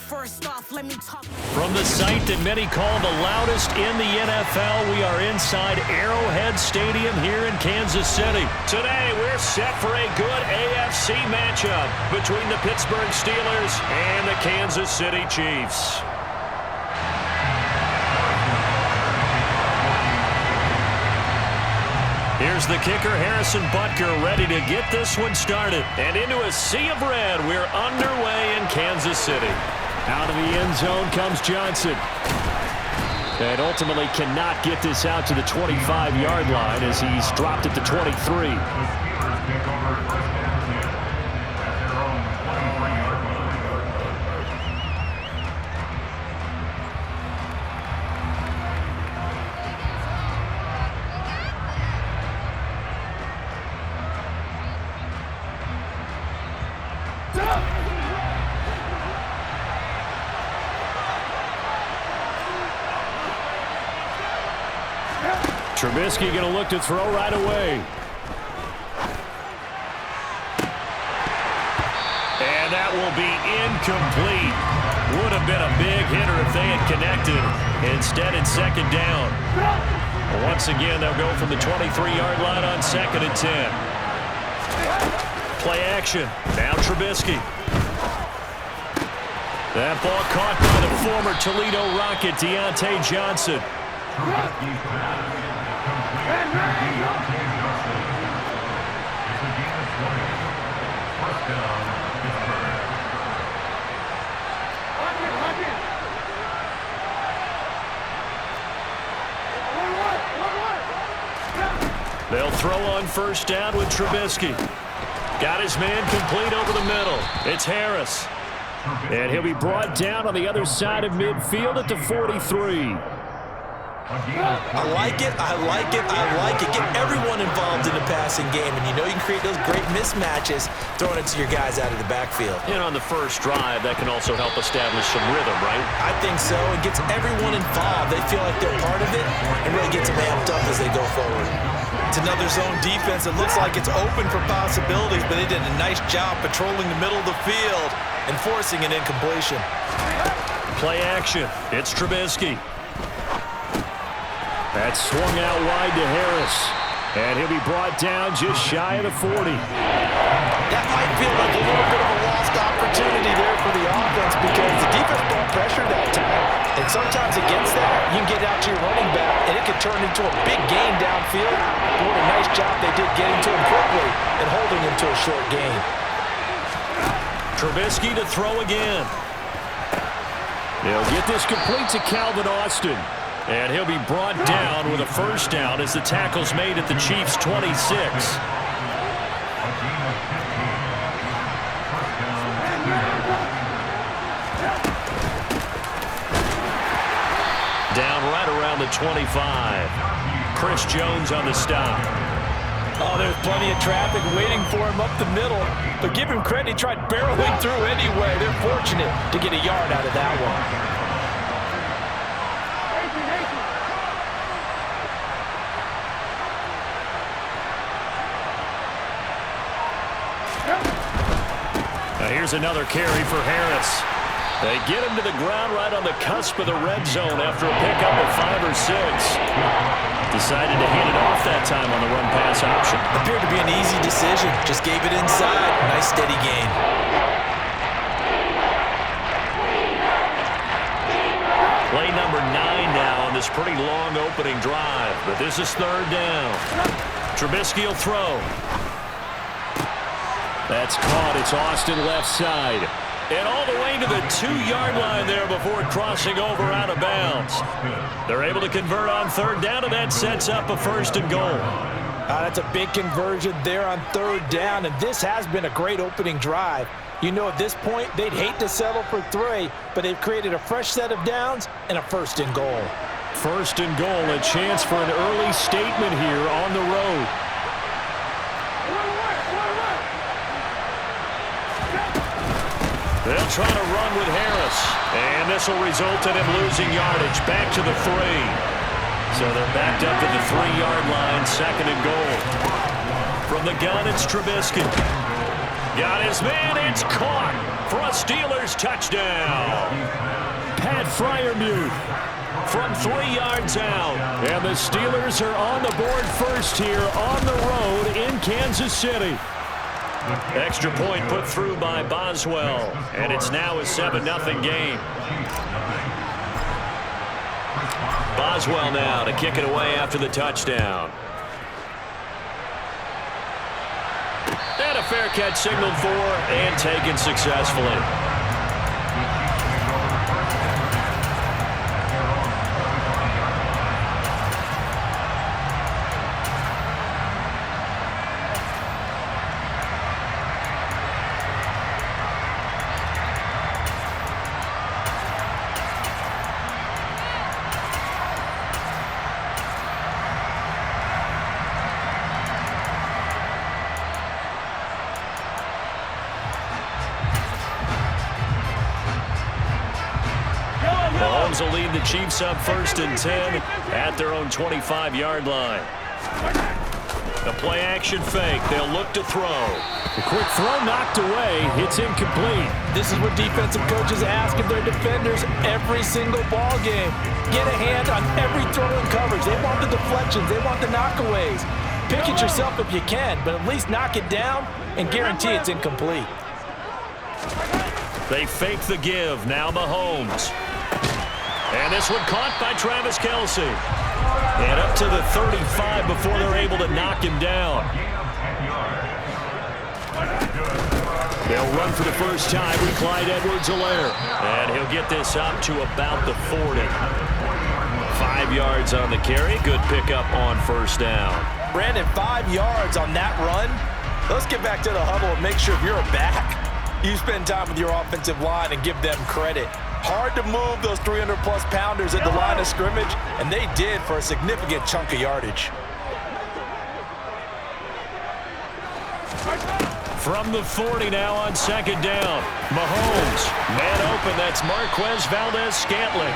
First off, let me talk. From the site that many call the loudest in the NFL, we are inside Arrowhead Stadium here in Kansas City. Today, we're set for a good AFC matchup between the Pittsburgh Steelers and the Kansas City Chiefs. Here's the kicker, Harrison Butker, ready to get this one started. And into a sea of red, we're underway in Kansas City. Out of the end zone comes Johnson. And ultimately cannot get this out to the 25-yard line as he's dropped at the 23. Trubisky going to look to throw right away. And that will be incomplete. Would have been a big hitter if they had connected. Instead, it's second down. Once again, they'll go from the 23-yard line on 2nd and 10. Play action. Now Trubisky. That ball caught by the former Toledo Rocket, Deontay Johnson. They'll throw on first down with Trubisky. Got his man complete over the middle. It's Harris. And he'll be brought down on the other side of midfield at the 43. I like it, I like it, I like it. Get everyone involved in the passing game, and you know you can create those great mismatches throwing it to your guys out of the backfield. And on the first drive, that can also help establish some rhythm, right? I think so. It gets everyone involved. They feel like they're part of it and really gets them amped up as they go forward. It's another zone defense. It looks like it's open for possibilities, but they did a nice job patrolling the middle of the field and forcing an incompletion. Play action. It's Trubisky. That's swung out wide to Harris. And he'll be brought down just shy of the 40. That might feel like a little bit of a lost opportunity there for the offense because the defense brought pressure that time. And sometimes against that, you can get out to your running back, and it could turn into a big gain downfield. What a nice job they did getting to him quickly and holding him to a short gain. Trubisky to throw again. They'll get this complete to Calvin Austin. And he'll be brought down with a first down as the tackle's made at the Chiefs' 26. Down right around the 25. Chris Jones on the stop. Oh, there's plenty of traffic waiting for him up the middle. But give him credit, he tried barreling through anyway. They're fortunate to get a yard out of that one. Here's another carry for Harris. They get him to the ground right on the cusp of the red zone after a pickup of 5 or 6. Decided to hand it off that time on the run-pass option. Appeared to be an easy decision. Just gave it inside. Nice steady gain. Play number 9 now on this pretty long opening drive. But this is third down. Trubisky will throw. That's caught. It's Austin left side. And all the way to the 2-yard line there before crossing over out of bounds. They're able to convert on third down, and that sets up a first and goal. That's a big conversion there on third down, and this has been a great opening drive. You know, at this point, they'd hate to settle for 3, but they've created a fresh set of downs and a first and goal. First and goal, a chance for an early statement here on the road. They'll try to run with Harris, and this will result in him losing yardage back to the 3. So they're backed up at the 3-yard line, 2nd and goal. From the gun, it's Trubisky. Got his man, it's caught for a Steelers touchdown. Pat Freiermuth from 3 yards out. And the Steelers are on the board first here on the road in Kansas City. Extra point put through by Boswell. And it's now a 7-0 game. Boswell now to kick it away after the touchdown. And a fair catch signaled for and taken successfully. Mahomes will lead the Chiefs up 1st and 10 at their own 25-yard line. The play action fake. They'll look to throw. The quick throw knocked away. It's incomplete. This is what defensive coaches ask of their defenders every single ball game. Get a hand on every throw in coverage. They want the deflections. They want the knockaways. Pick it yourself if you can, but at least knock it down and guarantee it's incomplete. They fake the give. Now Mahomes. And this one caught by Travis Kelce. And up to the 35 before they're able to knock him down. They'll run for the first time with Clyde Edwards-Helaire. And he'll get this up to about the 40. 5 yards on the carry. Good pickup on 1st down. Brandon, 5 yards on that run. Let's get back to the huddle and make sure if you're a back, you spend time with your offensive line and give them credit. Hard to move those 300-plus pounders at the line of scrimmage, and they did for a significant chunk of yardage. From the 40 now on 2nd down. Mahomes, man open, that's Marquez Valdez-Scantling.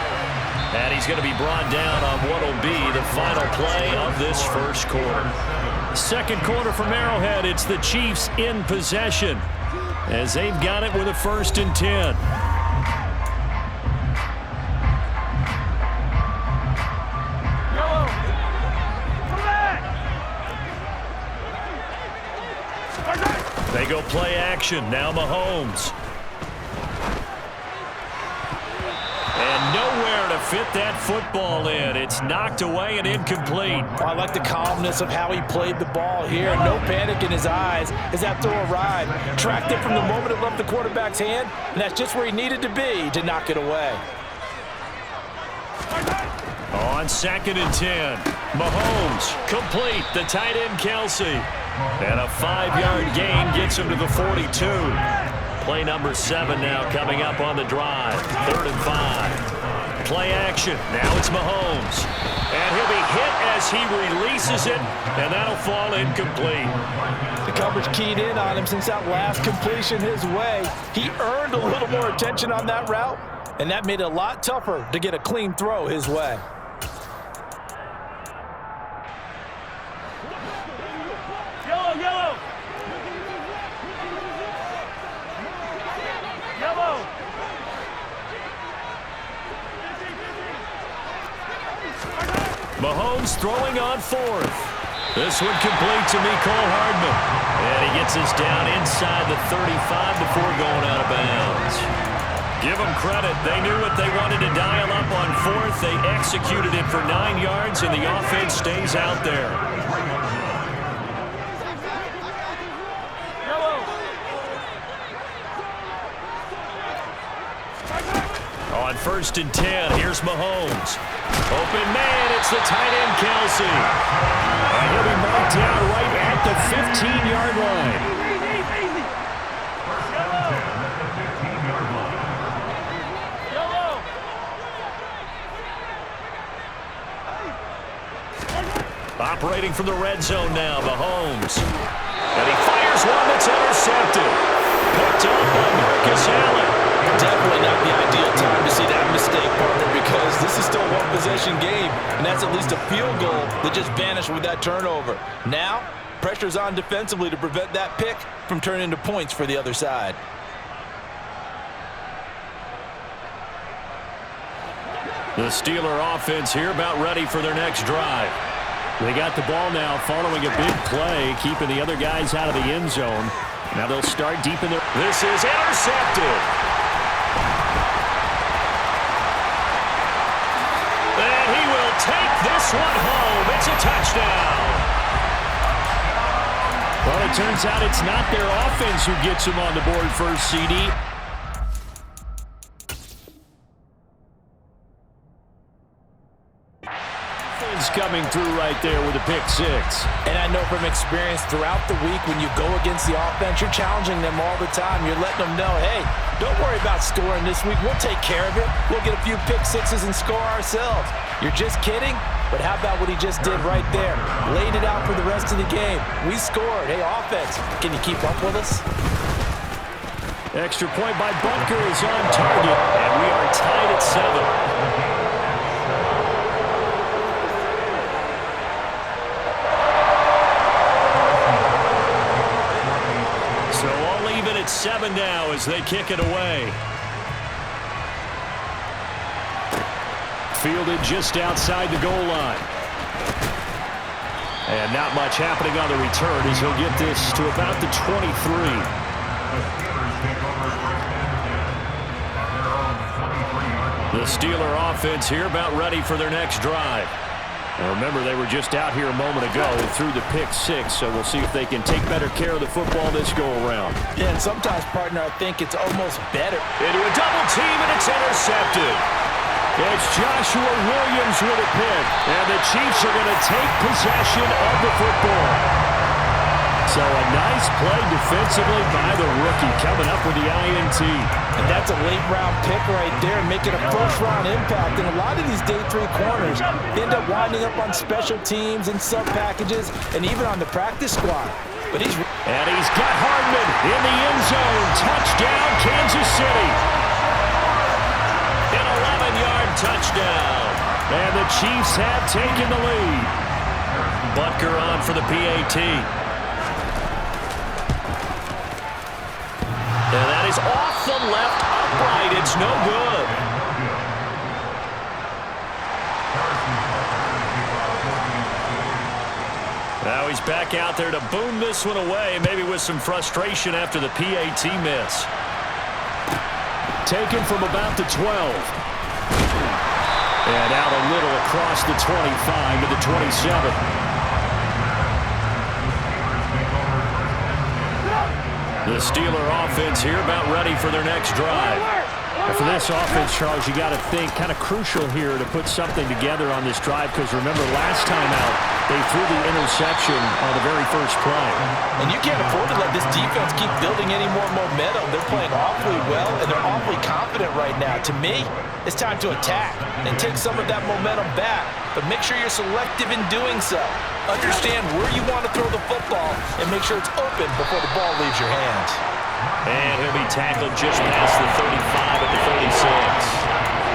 And he's going to be brought down on what will be the final play of this 1st quarter. 2nd quarter from Arrowhead, it's the Chiefs in possession as they've got it with a 1st and 10. They go play action. Now Mahomes. And nowhere to fit that football in. It's knocked away and incomplete. I like the calmness of how he played the ball here. No panic in his eyes as that throw arrived. Tracked it from the moment it left the quarterback's hand, and that's just where he needed to be to knock it away. On 2nd and 10. Mahomes complete. The tight end Kelce. And a 5-yard gain gets him to the 42. Play number 7 now coming up on the drive. 3rd and 5. Play action. Now it's Mahomes. And he'll be hit as he releases it, and that'll fall incomplete. The coverage keyed in on him since that last completion his way. He earned a little more attention on that route, and that made it a lot tougher to get a clean throw his way. Mahomes throwing on 4th. This one complete to Mecole Hardman. And he gets us down inside the 35 before going out of bounds. Give them credit. They knew what they wanted to dial up on 4th. They executed it for 9 yards, and the offense stays out there. On 1st and 10, here's Mahomes. Open man, it's the tight end Kelce. And he'll be marked down right at the 15-yard line. Operating from the red zone now, Mahomes. And he fires one that's intercepted. Picked up by Marcus Allen. Definitely not the ideal time to see that mistake, partner, because because this is still a one-possession game, and that's at least a field goal that just vanished with that turnover. Now, pressure's on defensively to prevent that pick from turning into points for the other side. The Steeler offense here about ready for their next drive. They got the ball now following a big play, keeping the other guys out of the end zone. Now they'll start deep in their... This is intercepted. And he will take this one home. It's a touchdown. Well, it turns out it's not their offense who gets him on the board first, CD. Coming through right there with a pick six. And I know from experience throughout the week when you go against the offense, you're challenging them all the time. You're letting them know, hey, don't worry about scoring this week. We'll take care of it. We'll get a few pick sixes and score ourselves. You're just kidding? But how about what he just did right there? Laid it out for the rest of the game. We scored. Hey, offense, can you keep up with us? Extra point by Butker is on target, and we are tied at 7. So all even at 7 now as they kick it away. Fielded just outside the goal line. And not much happening on the return as he'll get this to about the 23. The Steeler offense here about ready for their next drive. And remember, they were just out here a moment ago through the pick six, so we'll see if they can take better care of the football this go-around. Yeah, and sometimes, partner, I think it's almost better. Into a double team, and it's intercepted. It's Joshua Williams with a pick, and the Chiefs are going to take possession of the football. So a nice play defensively by the rookie coming up with the INT. And that's a late-round pick right there, making a first-round impact. And a lot of these day 3 corners end up winding up on special teams and sub-packages and even on the practice squad. But he's got Hardman in the end zone. Touchdown, Kansas City. An 11-yard touchdown. And the Chiefs have taken the lead. Butker on for the PAT. And that is off the left upright. It's no good. Now he's back out there to boom this one away, maybe with some frustration after the PAT miss. Taken from about the 12. And out a little across the 25 to the 27. The Steeler offense here about ready for their next drive. And for this offense, Charles, you got to think kind of crucial here to put something together on this drive because remember last time out, they threw the interception on the very first play. And you can't afford to let this defense keep building any more momentum. They're playing awfully well, and they're awfully confident right now. To me, it's time to attack and take some of that momentum back. But make sure you're selective in doing so. Understand where you want to throw the football and make sure it's open before the ball leaves your hands. And he'll be tackled just past the 35 at the 36.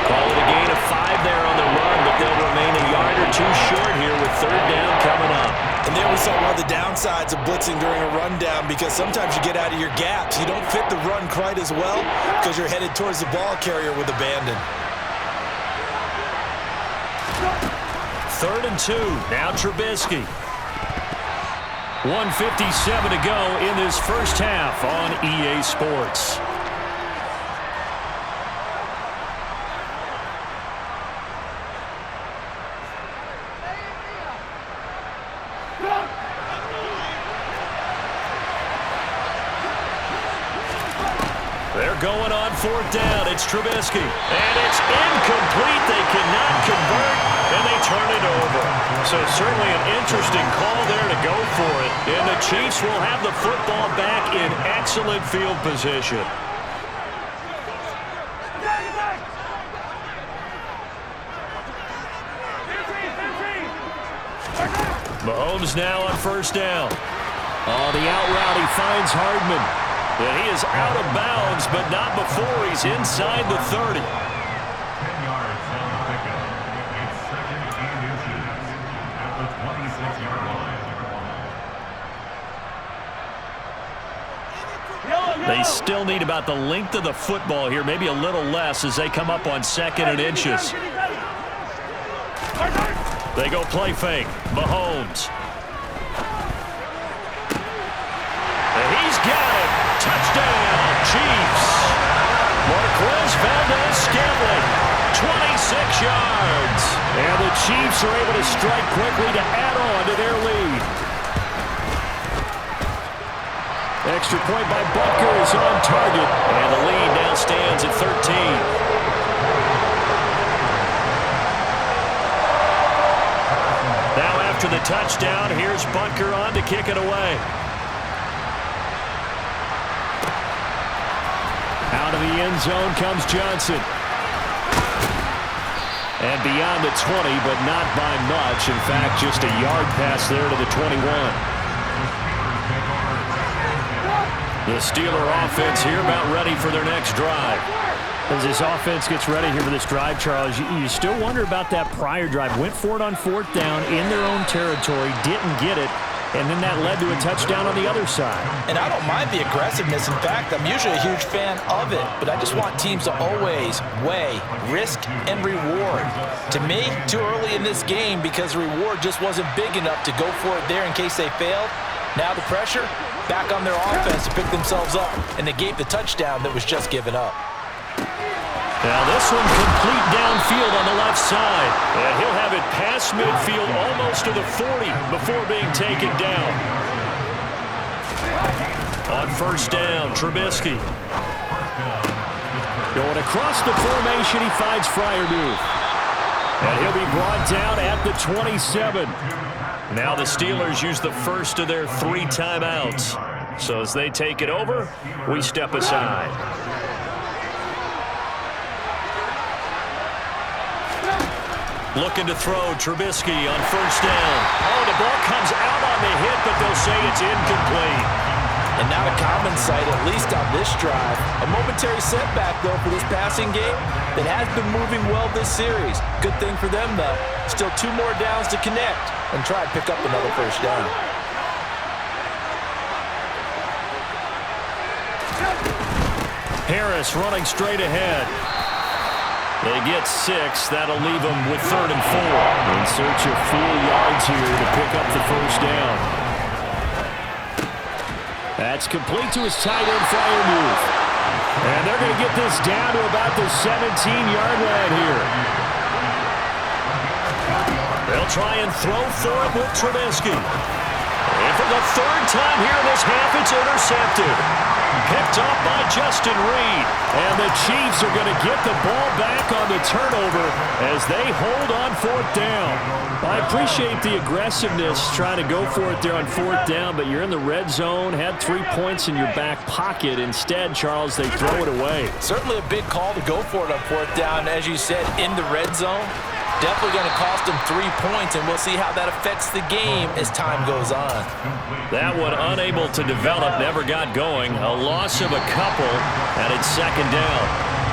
Call it a gain of 5 there on the run, but they'll remain a yard or 2 short here with 3rd down coming up. And there we saw one of the downsides of blitzing during a rundown because sometimes you get out of your gaps. You don't fit the run quite as well because you're headed towards the ball carrier with abandon. 3rd and 2. Now Trubisky. 1:57 to go in this first half on EA Sports. They're going on 4th down. It's Trubisky. And it's incomplete. They cannot convert, and they turn it over. So certainly an interesting call there to go for it. And the Chiefs will have the football back in excellent field position. Mahomes now on 1st down. On the out route, he finds Hardman. And he is out of bounds, but not before he's inside the 30. They still need about the length of the football here, maybe a little less as they come up on 2nd and inches. They go play fake. Mahomes. And he's got it. Touchdown, Chiefs. Marquez Valdez-Scantling, 26 yards. And the Chiefs are able to strike quickly to add on to their lead. Extra point by Butker is on target. And the lead now stands at 13. Now after the touchdown, here's Butker on to kick it away. Out of the end zone comes Johnson. And beyond the 20, but not by much. In fact, just a yard pass there to the 21. The Steeler offense here about ready for their next drive. As this offense gets ready here for this drive, Charles, you still wonder about that prior drive. Went for it on 4th down in their own territory, didn't get it, and then that led to a touchdown on the other side. And I don't mind the aggressiveness. In fact, I'm usually a huge fan of it, but I just want teams to always weigh risk and reward. To me, too early in this game because the reward just wasn't big enough to go for it there in case they failed. Now the pressure back on their offense to pick themselves up and negate the touchdown that was just given up. Now this one complete downfield on the left side. And he'll have it past midfield almost to the 40 before being taken down. On 1st down, Trubisky. Going across the formation, he finds Freiermuth. And he'll be brought down at the 27. Now the Steelers use the first of their 3 timeouts. So as they take it over, we step aside. Looking to throw, Trubisky on 1st down. Oh, the ball comes out on the hit, but they'll say it's incomplete. And not a common sight, at least on this drive. A momentary setback, though, for this passing game that has been moving well this series. Good thing for them, though. Still 2 more downs to connect and try to pick up another 1st down. Harris running straight ahead. They get 6. That'll leave them with 3rd and 4. In search of 4 yards here to pick up the 1st down. That's complete to his tight end, Freiermuth. And they're going to get this down to about the 17-yard line here. They'll try and throw for it with Trubisky. And for the 3rd time here in this half, it's intercepted. Picked off by Justin Reed. And the Chiefs are going to get the ball back on the turnover as they hold on 4th down. I appreciate the aggressiveness trying to go for it there on 4th down, but you're in the red zone, had 3 points in your back pocket. Instead, Charles, they throw it away. Certainly a big call to go for it on 4th down, as you said, in the red zone. Definitely going to cost them 3 points, and we'll see how that affects the game as time goes on. That one unable to develop, never got going. A loss of a couple, and it's 2nd down.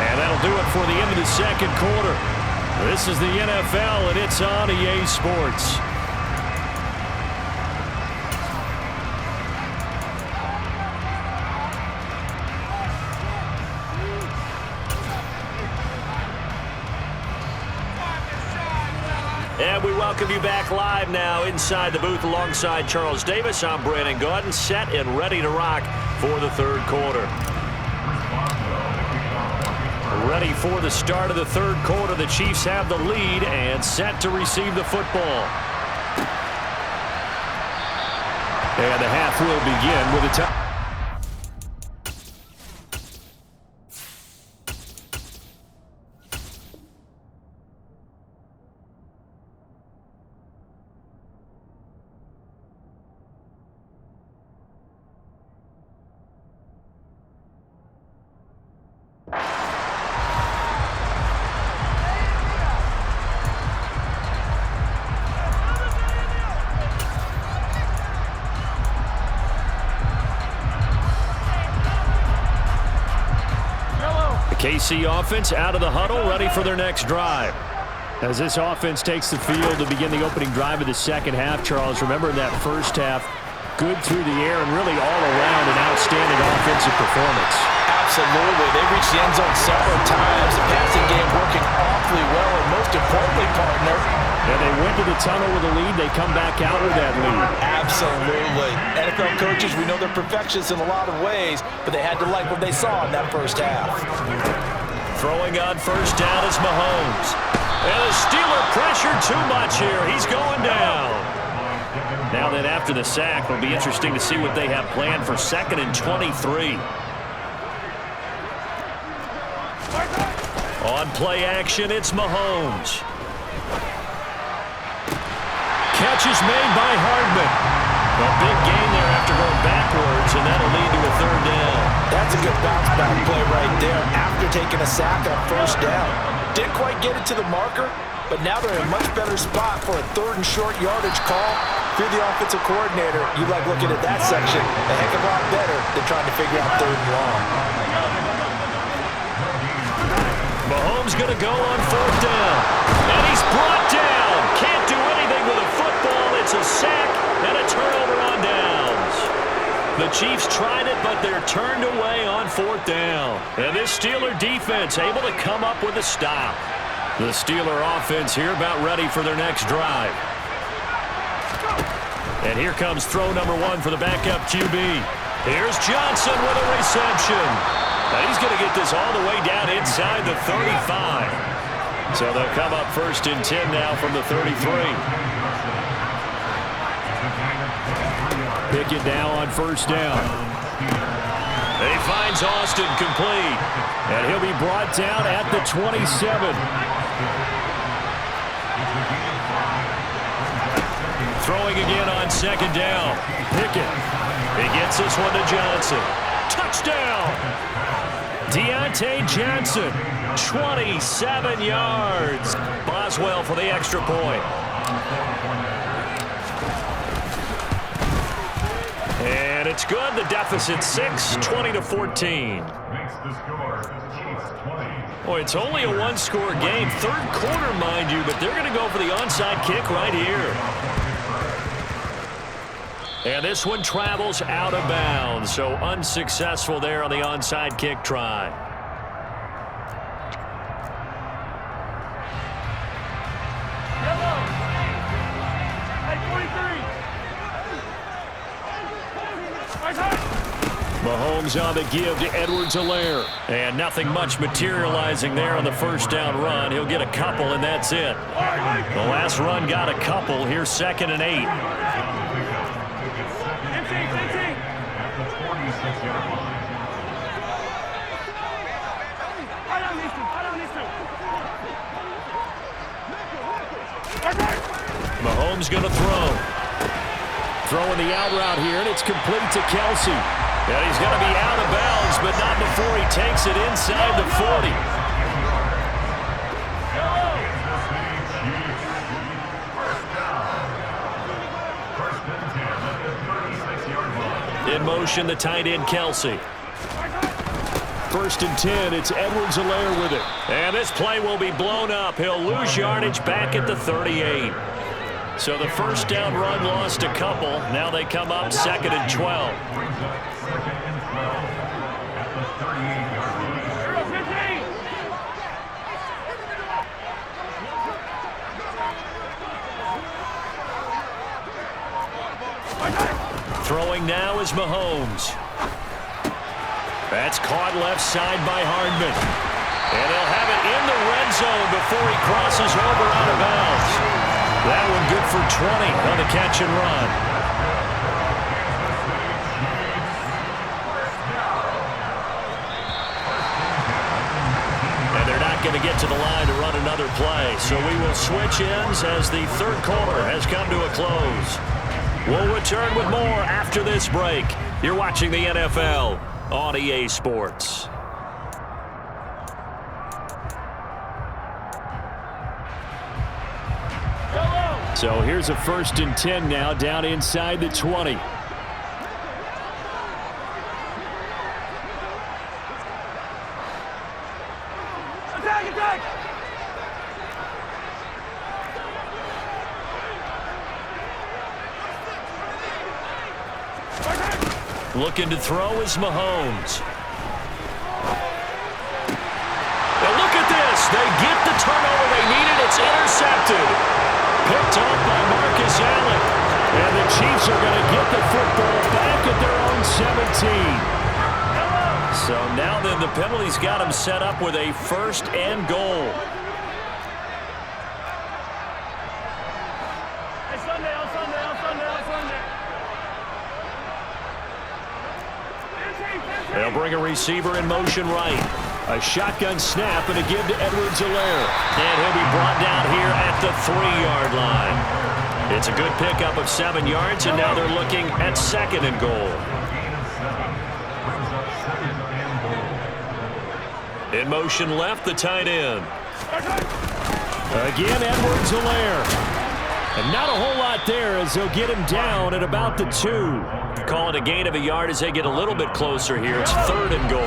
And that'll do it for the end of the 2nd quarter. This is the NFL, and it's on EA Sports. And we welcome you back live now inside the booth alongside Charles Davis. I'm Brandon Gaudin, set and ready to rock for the 3rd quarter. Ready for the start of the 3rd quarter. The Chiefs have the lead and set to receive the football. And the half will begin with a touchdown. KC offense out of the huddle, ready for their next drive. As this offense takes the field to begin the opening drive of the 2nd half, Charles, remember in that 1st half, good through the air and really all around an outstanding offensive performance. Absolutely. They reached the end zone several times. The passing game working awfully well, and most importantly, partner, and they went to the tunnel with a lead. They come back out with that lead. Absolutely. NFL coaches, we know they're perfectionists in a lot of ways, but they had to like what they saw in that first half. Throwing on first down is Mahomes. And the Steeler pressured too much here. He's going down. Now then, after the sack, it'll be interesting to see what they have planned for 2nd and 23. On play action, it's Mahomes. Catch is made by Hardman. A big gain there after going backwards, and that'll lead to a 3rd down. That's a good bounce back play right there after taking a sack on first down. Didn't quite get it to the marker, but now they're in a much better spot for a 3rd and short yardage call. If you're the offensive coordinator, you like looking at that section a heck of a lot better than trying to figure out 3rd and long. Mahomes going to go on 4th down. And he's brought down. Can't do anything with a football. It's a sack and a turnover on downs. The Chiefs tried it, but they're turned away on 4th down. And this Steeler defense able to come up with a stop. The Steeler offense here about ready for their next drive. And here comes throw number 1 for the backup QB. Here's Johnson with a reception. And he's going to get this all the way down inside the 35. So they'll come up 1st and 10 now from the 33. Pickett now on 1st down. He finds Austin complete. And he'll be brought down at the 27. Throwing again on 2nd down. Pickett. He gets this one to Johnson. Touchdown! Deontay Johnson, 27 yards. Boswell for the extra point. And it's good. The deficit 6, 20-14. Boy, it's only a 1-score game. 3rd quarter, mind you, but they're going to go for the onside kick right here. And this one travels out of bounds, so unsuccessful there on the onside kick try. Mahomes on the give to Edwards-Helaire. And nothing much materializing there on the 1st down run. He'll get a couple, and that's it. The last run got a couple. Here's 2nd and 8. Mahomes going to throw. Throwing the out route here, and it's complete to Kelsey. And he's going to be out of bounds, but not before he takes it inside the 40. In motion, the tight end, Kelsey. 1st and 10, it's Edwards-Helaire with it. And this play will be blown up. He'll lose yardage back at the 38. So the 1st down run lost a couple. Now they come up 2nd and 12. Throwing now is Mahomes. That's caught left side by Hardman. And they'll have it in the red zone before he crosses over out of bounds. That one good for 20 on the catch and run. And they're not going to get to the line to run another play. So we will switch ends as the 3rd quarter has come to a close. We'll return with more after this break. You're watching the NFL on EA Sports. So here's a 1st and 10 now down inside the 20. Attack, attack! Looking to throw is Mahomes. And look at this. They get the turnover they needed. It's intercepted. Picked off by Marcus Allen. And the Chiefs are going to get the football back at their own 17. So now then the penalty's got them set up with a 1st and goal. They'll bring a receiver in motion right. A shotgun snap and a give to Edwards-Helaire. And he'll be brought down here at the 3-yard line. It's a good pickup of 7 yards, and now they're looking at 2nd and goal. In motion left, the tight end. Again, Edwards-Helaire. And not a whole lot there as they'll get him down at about the 2. Call it a gain of a yard as they get a little bit closer here. It's 3rd and goal.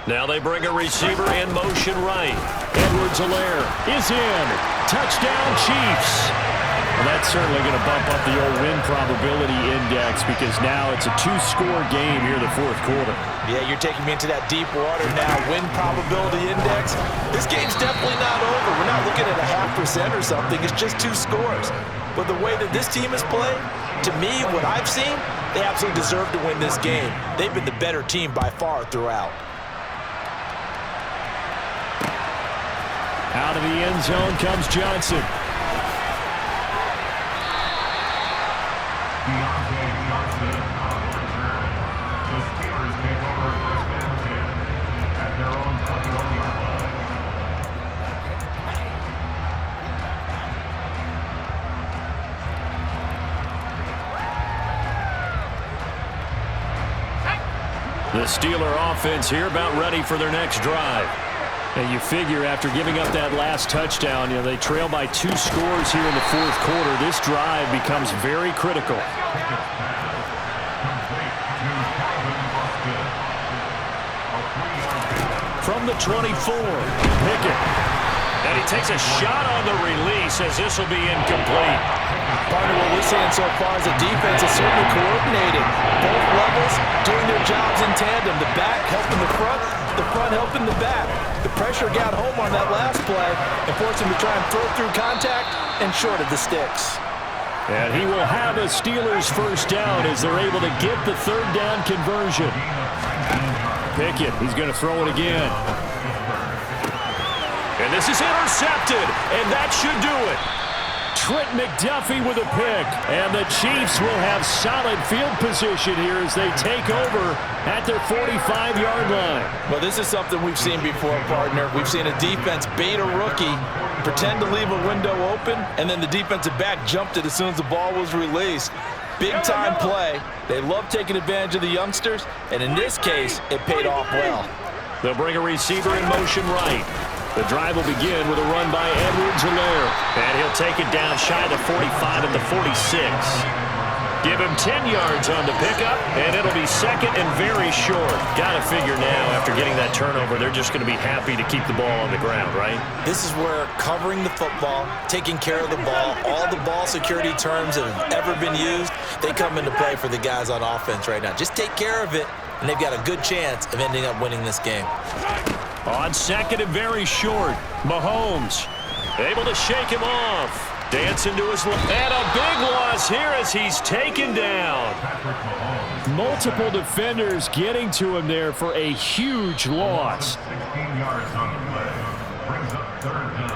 Now they bring a receiver in motion right. Edwards-Helaire is in. Touchdown, Chiefs. Well, that's certainly going to bump up the old win probability index because now it's a 2-score game here in the 4th quarter. Yeah, you're taking me into that deep water now. Win probability index. This game's definitely not over. We're not looking at a 0.5% or something. It's just 2 scores. But the way that this team has played, to me, what I've seen, they absolutely deserve to win this game. They've been the better team by far throughout. Out of the end zone comes Johnson. The Steeler offense here about ready for their next drive. And you figure after giving up that last touchdown, they trail by 2 scores here in the 4th quarter. This drive becomes very critical. From the 24, Pickett. And he takes a shot on the release as this will be incomplete. Partner, what we're seeing so far is the defense is certainly coordinated. Both levels doing their jobs in tandem. The back helping the front helping the back. The pressure got home on that last play and forced him to try and throw through contact and short of the sticks. And he will have a Steelers 1st down as they're able to get the 3rd down conversion. Pickett, he's going to throw it again. And this is intercepted, and that should do it. Trent McDuffie with a pick, and the Chiefs will have solid field position here as they take over at their 45-yard line. Well, this is something we've seen before, partner. We've seen a defense bait a rookie, pretend to leave a window open, and then the defensive back jumped it as soon as the ball was released. Big-time play. They love taking advantage of the youngsters, and in this case, it paid off well. They'll bring a receiver in motion right. The drive will begin with a run by Edwards-Helaire. And he'll take it down shy of the 45 at the 46. Give him 10 yards on the pickup, and it'll be 2nd and very short. Got to figure now, after getting that turnover, they're just going to be happy to keep the ball on the ground, right? This is where covering the football, taking care of the ball, all the ball security terms that have ever been used, they come into play for the guys on offense right now. Just take care of it, and they've got a good chance of ending up winning this game. On 2nd and very short, Mahomes able to shake him off. Dancing to his left. And a big loss here as he's taken down. Multiple defenders getting to him there for a huge loss. 16 yards on the play. Brings up 3rd down.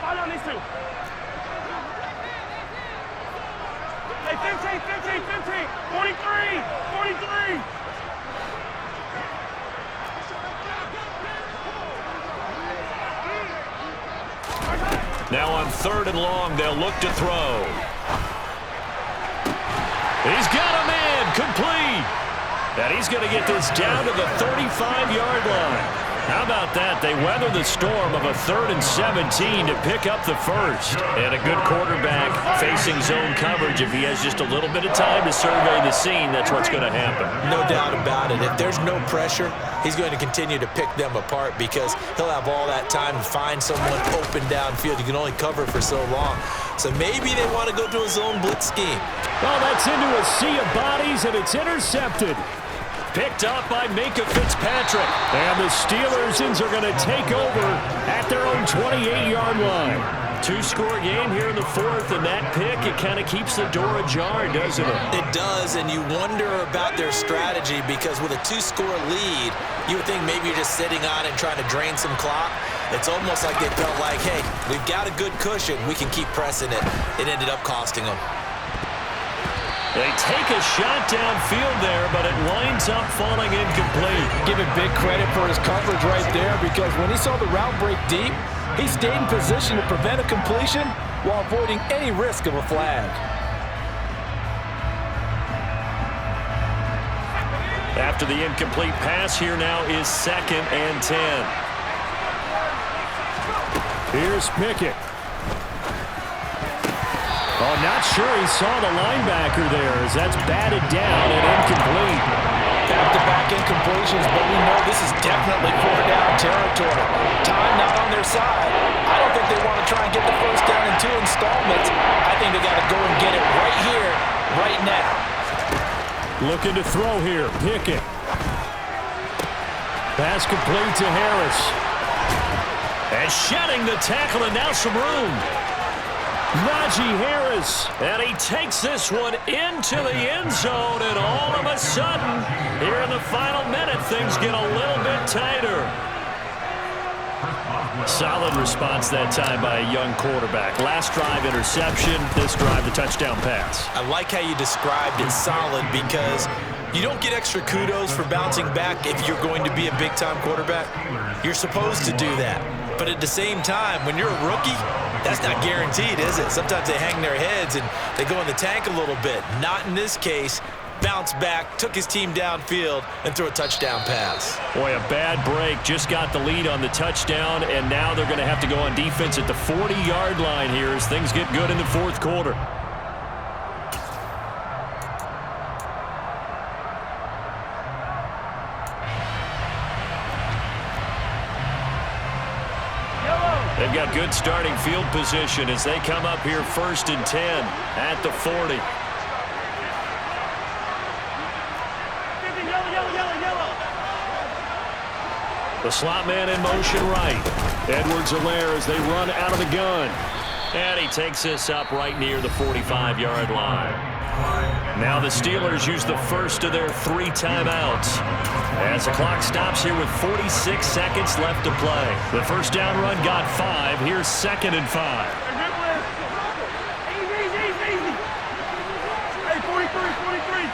Fire on these two. Hey, 15, 43. Now on 3rd and long, they'll look to throw. He's got a man complete. And he's going to get this down to the 35-yard line. How about that? They weather the storm of a 3rd and 17 to pick up the first. And a good quarterback facing zone coverage. If he has just a little bit of time to survey the scene, that's what's going to happen. No doubt about it. If there's no pressure, he's going to continue to pick them apart because he'll have all that time to find someone open downfield. You can only cover for so long. So maybe they want to go to a zone blitz scheme. Well, that's into a sea of bodies, and it's intercepted. Picked up by Minka Fitzpatrick. And the Steelers are going to take over at their own 28-yard line. 2-score game here in the 4th, and that pick, it kind of keeps the door ajar, doesn't it? It does, and you wonder about their strategy because with a 2-score lead, you would think maybe you're just sitting on it and trying to drain some clock. It's almost like they felt like, hey, we've got a good cushion. We can keep pressing it. It ended up costing them. They take a shot downfield there, but it winds up falling incomplete. Give him big credit for his coverage right there because when he saw the route break deep, he stayed in position to prevent a completion while avoiding any risk of a flag. After the incomplete pass, here now is 2nd and 10. Here's Pickett. Oh, not sure he saw the linebacker there as that's batted down and incomplete. Back-to-back incompletions, but we know this is definitely 4-down territory. Time not on their side. I don't think they want to try and get the first down in 2 installments. I think they got to go and get it right here, right now. Looking to throw here, Pickett. Pass complete to Harris. And shedding the tackle, and now some room. Najee Harris. And he takes this one into the end zone, and all of a sudden, here in the final minute, things get a little bit tighter. Solid response that time by a young quarterback. Last drive, interception. This drive, the touchdown pass. I like how you described it solid because you don't get extra kudos for bouncing back if you're going to be a big-time quarterback. You're supposed to do that. But at the same time, when you're a rookie, that's not guaranteed, is it? Sometimes they hang their heads and they go in the tank a little bit. Not in this case. Bounced back, took his team downfield, and threw a touchdown pass. Boy, a bad break. Just got the lead on the touchdown, and now they're going to have to go on defense at the 40-yard line here as things get good in the 4th quarter. They've got good starting field position as they come up here 1st and 10 at the 40. The slot man in motion right. Edwards-Helaire as they run out of the gun. And he takes this up right near the 45-yard line. Now the Steelers use the first of their 3 timeouts. As the clock stops here with 46 seconds left to play. The first down run got 5. Here's 2nd and 5. Hey, 43,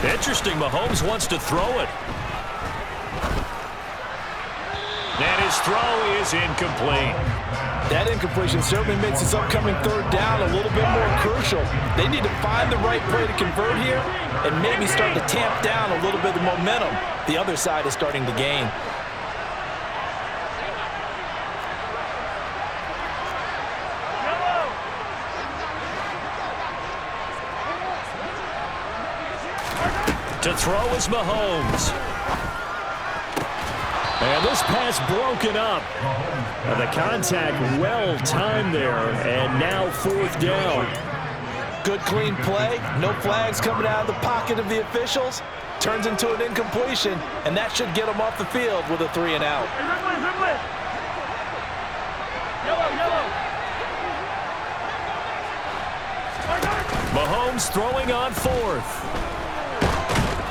15. Interesting, Mahomes wants to throw it. And his throw is incomplete. That incompletion certainly makes this upcoming 3rd down a little bit more crucial. They need to find the right play to convert here and maybe start to tamp down a little bit of momentum the other side is starting to gain. To throw is Mahomes. And this pass broken up. And the contact well-timed there. And now 4th down. Good clean play. No flags coming out of the pocket of the officials. Turns into an incompletion. And that should get them off the field with a 3 and out. Mahomes throwing on 4th.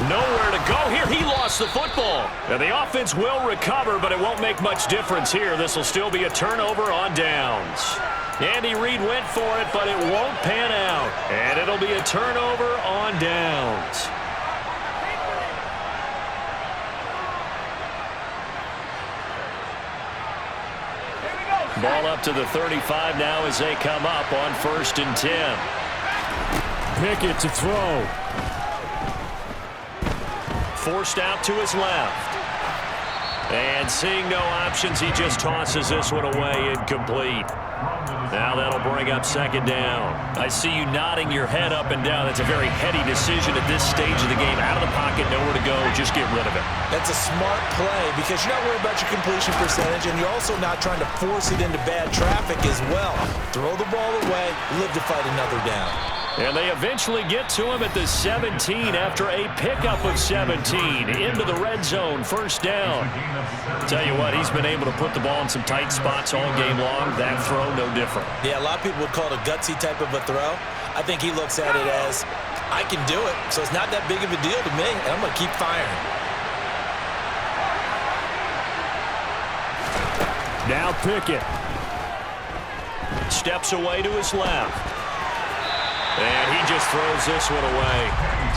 Nowhere to go here. He lost the football. And the offense will recover, but it won't make much difference here. This will still be a turnover on downs. Andy Reid went for it, but it won't pan out. And it'll be a turnover on downs. Ball up to the 35 now as they come up on 1st and 10. Pickett to throw. forced out to his left. And seeing no options, he just tosses this one away, incomplete. Now that'll bring up second down. I see you nodding your head up and down. That's a very heady decision at this stage of the game. Out of the pocket, nowhere to go, just get rid of it. That's a smart play because you're not worried about your completion percentage, and you're also not trying to force it into bad traffic as well. Throw the ball away, live to fight another down. And they eventually get to him at the 17 after a pickup of 17 into the red zone, first down. Tell you what, he's been able to put the ball in some tight spots all game long. That throw, no different. Yeah, a lot of people would call it a gutsy type of a throw. I think he looks at it as, I can do it, so it's not that big of a deal to me, and I'm going to keep firing. Now Pickett. Steps away to his left. And he just throws this one away.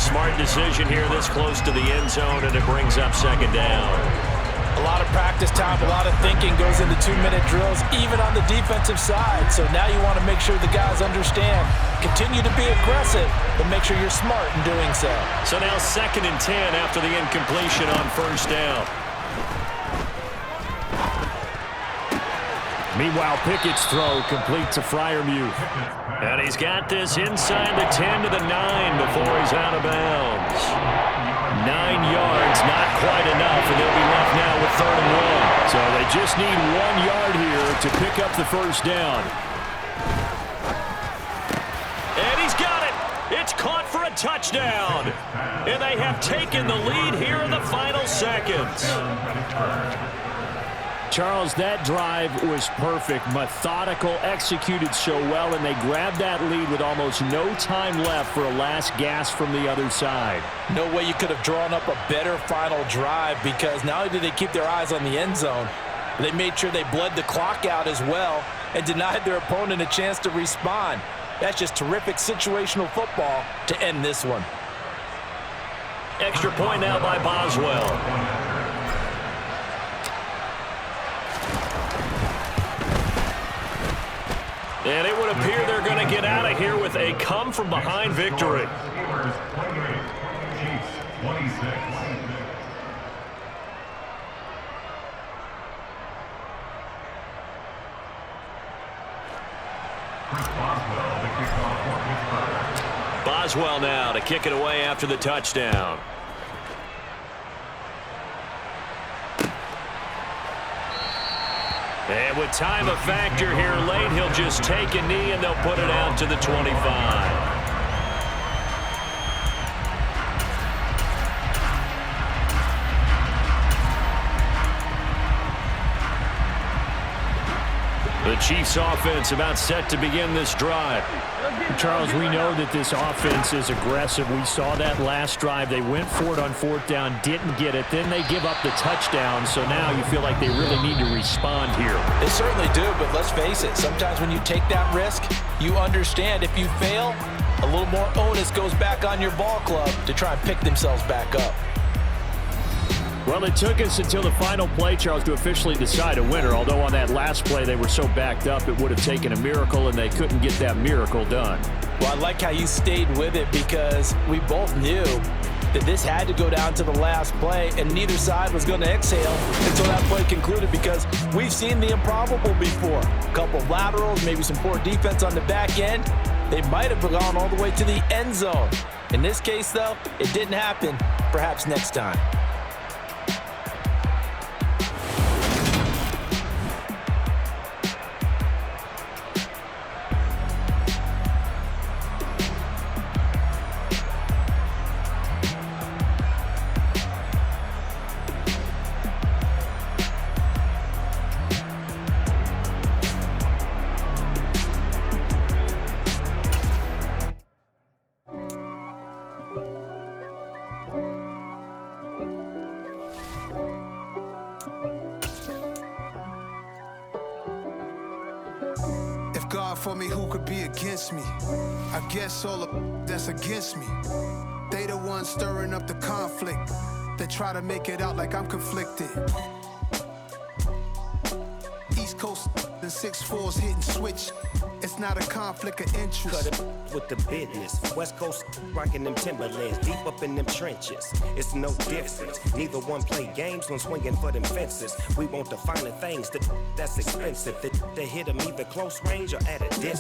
Smart decision here this close to the end zone, and it brings up second down. A lot of practice time, a lot of thinking goes into 2-minute drills, even on the defensive side. So now you want to make sure the guys understand. Continue to be aggressive, but make sure you're smart in doing so. So now 2nd and 10 after the incompletion on first down. Meanwhile, Pickett's throw complete to Freiermuth. And he's got this inside the 10 to the 9 before he's out of bounds. 9 yards, not quite enough, and they'll be left now with 3rd and 1. So they just need 1 yard here to pick up the first down. And he's got it. It's caught for a touchdown. And they have taken the lead here in the final seconds. Charles, that drive was perfect, methodical, executed so well, and they grabbed that lead with almost no time left for a last gasp from the other side. No way you could have drawn up a better final drive because not only did they keep their eyes on the end zone, they made sure they bled the clock out as well and denied their opponent a chance to respond. That's just terrific situational football to end this one. Extra point now by Boswell. And it would appear they're going to get out of here with a come-from-behind victory. Boswell now to kick it away after the touchdown. And with time a factor here late, he'll just take a knee and they'll put it out to the 25. The Chiefs offense about set to begin this drive. Charles, we know that this offense is aggressive. We saw that last drive. They went for it on 4th down, didn't get it. Then they give up the touchdown. So now you feel like they really need to respond here. They certainly do, but let's face it. Sometimes when you take that risk, you understand if you fail, a little more onus goes back on your ball club to try and pick themselves back up. Well, it took us until the final play, Charles, to officially decide a winner. Although on that last play they were so backed up, it would have taken a miracle, and they couldn't get that miracle done. Well, I like how you stayed with it because we both knew that this had to go down to the last play, and neither side was going to exhale until that play concluded because we've seen the improbable before. A couple of laterals, maybe some poor defense on the back end. They might have gone all the way to the end zone. In this case, though, it didn't happen. Perhaps next time. For me, who could be against me? I guess all the that's against me. They the ones stirring up the conflict. They try to make it out like I'm conflicted. East Coast and 6'4s hitting switch. It's not a conflict of interest. Cut it with the business. West Coast rocking them Timberlands, deep up in them trenches. It's no difference. Neither one play games when swinging for them fences. We want the finer things that's expensive. That hit them either close range or at a distance.